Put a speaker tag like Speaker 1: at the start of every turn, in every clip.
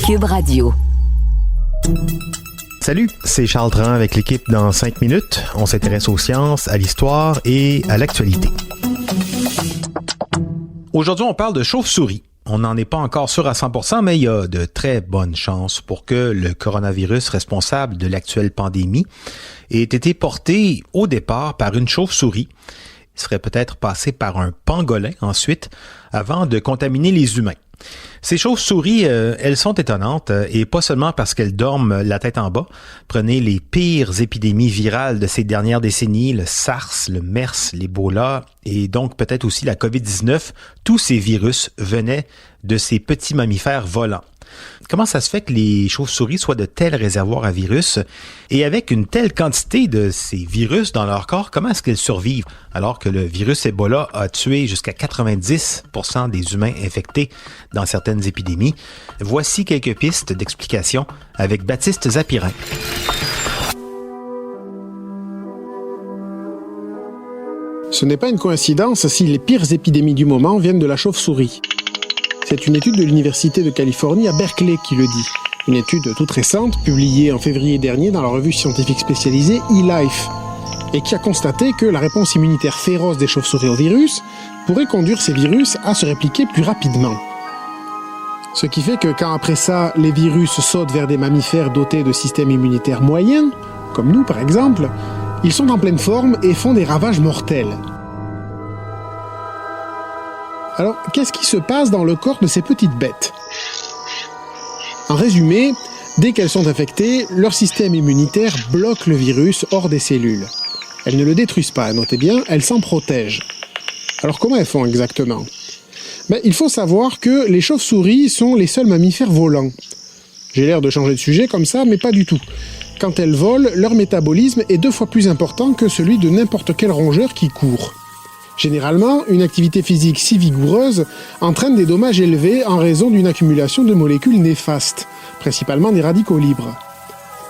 Speaker 1: Cube Radio.
Speaker 2: Salut, c'est Charles Dran avec l'équipe dans 5 minutes. On s'intéresse aux sciences, à l'histoire et à l'actualité. Aujourd'hui, on parle de chauve-souris. On n'en est pas encore sûr à 100%, mais il y a de très bonnes chances pour que le coronavirus responsable de l'actuelle pandémie ait été porté au départ par une chauve-souris. Il serait peut-être passé par un pangolin ensuite, avant de contaminer les humains. Ces chauves-souris, elles sont étonnantes, et pas seulement parce qu'elles dorment la tête en bas. Prenez les pires épidémies virales de ces dernières décennies, le SARS, le MERS, l'Ebola, et donc peut-être aussi la COVID-19. Tous ces virus venaient de ces petits mammifères volants. Comment ça se fait que les chauves-souris soient de tels réservoirs à virus? Et avec une telle quantité de ces virus dans leur corps, comment est-ce qu'elles survivent? Alors que le virus Ebola a tué jusqu'à 90% des humains infectés dans certaines épidémies. Voici quelques pistes d'explication avec Baptiste Zapirin.
Speaker 3: Ce n'est pas une coïncidence si les pires épidémies du moment viennent de la chauve-souris. C'est une étude de l'Université de Californie à Berkeley qui le dit. Une étude toute récente, publiée en février dernier dans la revue scientifique spécialisée eLife, et qui a constaté que la réponse immunitaire féroce des chauves-souris au virus pourrait conduire ces virus à se répliquer plus rapidement. Ce qui fait que quand après ça, les virus sautent vers des mammifères dotés de systèmes immunitaires moyens, comme nous par exemple, ils sont en pleine forme et font des ravages mortels. Alors, qu'est-ce qui se passe dans le corps de ces petites bêtes? En résumé, dès qu'elles sont infectées, leur système immunitaire bloque le virus hors des cellules. Elles ne le détruisent pas, notez bien, elles s'en protègent. Alors comment elles font exactement? Il faut savoir que les chauves-souris sont les seuls mammifères volants. J'ai l'air de changer de sujet comme ça, mais pas du tout. Quand elles volent, leur métabolisme est 2 fois plus important que celui de n'importe quel rongeur qui court. Généralement, une activité physique si vigoureuse entraîne des dommages élevés en raison d'une accumulation de molécules néfastes, principalement des radicaux libres.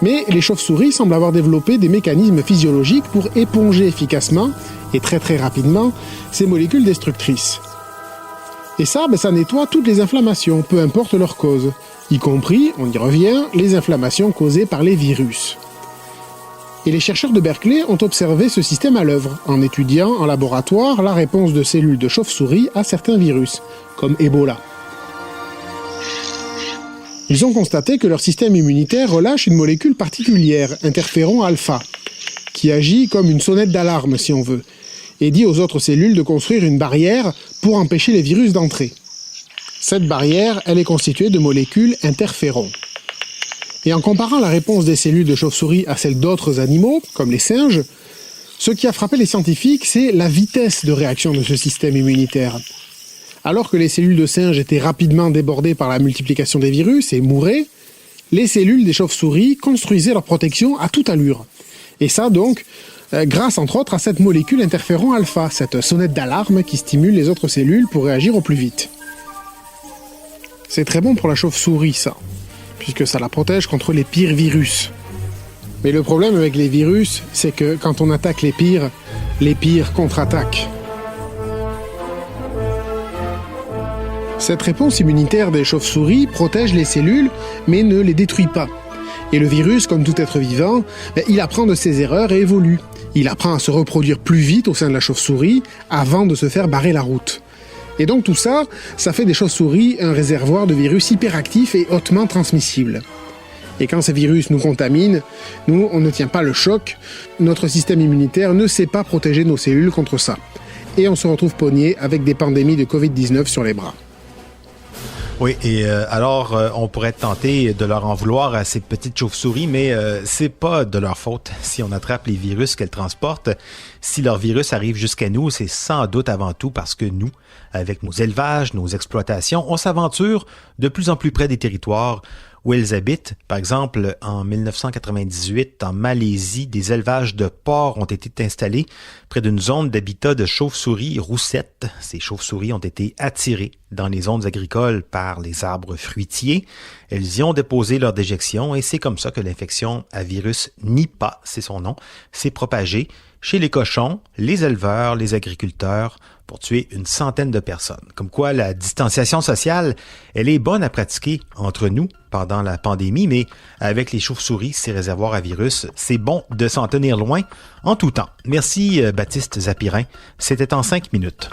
Speaker 3: Mais les chauves-souris semblent avoir développé des mécanismes physiologiques pour éponger efficacement, et très très rapidement, ces molécules destructrices. Et ça nettoie toutes les inflammations, peu importe leur cause, y compris, on y revient, les inflammations causées par les virus. Et les chercheurs de Berkeley ont observé ce système à l'œuvre, en étudiant en laboratoire la réponse de cellules de chauve-souris à certains virus, comme Ebola. Ils ont constaté que leur système immunitaire relâche une molécule particulière, interféron alpha, qui agit comme une sonnette d'alarme, si on veut, et dit aux autres cellules de construire une barrière pour empêcher les virus d'entrer. Cette barrière, elle est constituée de molécules interférons. Et en comparant la réponse des cellules de chauve-souris à celle d'autres animaux, comme les singes, ce qui a frappé les scientifiques, c'est la vitesse de réaction de ce système immunitaire. Alors que les cellules de singes étaient rapidement débordées par la multiplication des virus et mouraient, les cellules des chauves-souris construisaient leur protection à toute allure. Et ça donc, grâce entre autres à cette molécule interféron alpha, cette sonnette d'alarme qui stimule les autres cellules pour réagir au plus vite. C'est très bon pour la chauve-souris, ça, puisque ça la protège contre les pires virus. Mais le problème avec les virus, c'est que quand on attaque les pires contre-attaquent. Cette réponse immunitaire des chauves-souris protège les cellules, mais ne les détruit pas. Et le virus, comme tout être vivant, il apprend de ses erreurs et évolue. Il apprend à se reproduire plus vite au sein de la chauve-souris avant de se faire barrer la route. Et donc tout ça, ça fait des chauves-souris un réservoir de virus hyperactifs et hautement transmissibles. Et quand ces virus nous contaminent, nous, on ne tient pas le choc, notre système immunitaire ne sait pas protéger nos cellules contre ça. Et on se retrouve pogné avec des pandémies de Covid-19 sur les bras.
Speaker 2: Oui, et alors on pourrait être tenté de leur en vouloir à ces petites chauves-souris, mais c'est pas de leur faute si on attrape les virus qu'elles transportent. Si leur virus arrive jusqu'à nous, c'est sans doute avant tout parce que nous, avec nos élevages, nos exploitations, on s'aventure de plus en plus près des territoires où elles habitent. Par exemple, en 1998, en Malaisie, des élevages de porcs ont été installés près d'une zone d'habitat de chauves-souris roussettes. Ces chauves-souris ont été attirées dans les zones agricoles par les arbres fruitiers. Elles y ont déposé leur déjection et c'est comme ça que l'infection à virus Nipah, c'est son nom, s'est propagée chez les cochons, les éleveurs, les agriculteurs, pour tuer une centaine de personnes. Comme quoi, la distanciation sociale, elle est bonne à pratiquer entre nous pendant la pandémie, mais avec les chauves-souris, ces réservoirs à virus, c'est bon de s'en tenir loin en tout temps. Merci Baptiste Zapirin. C'était en 5 minutes.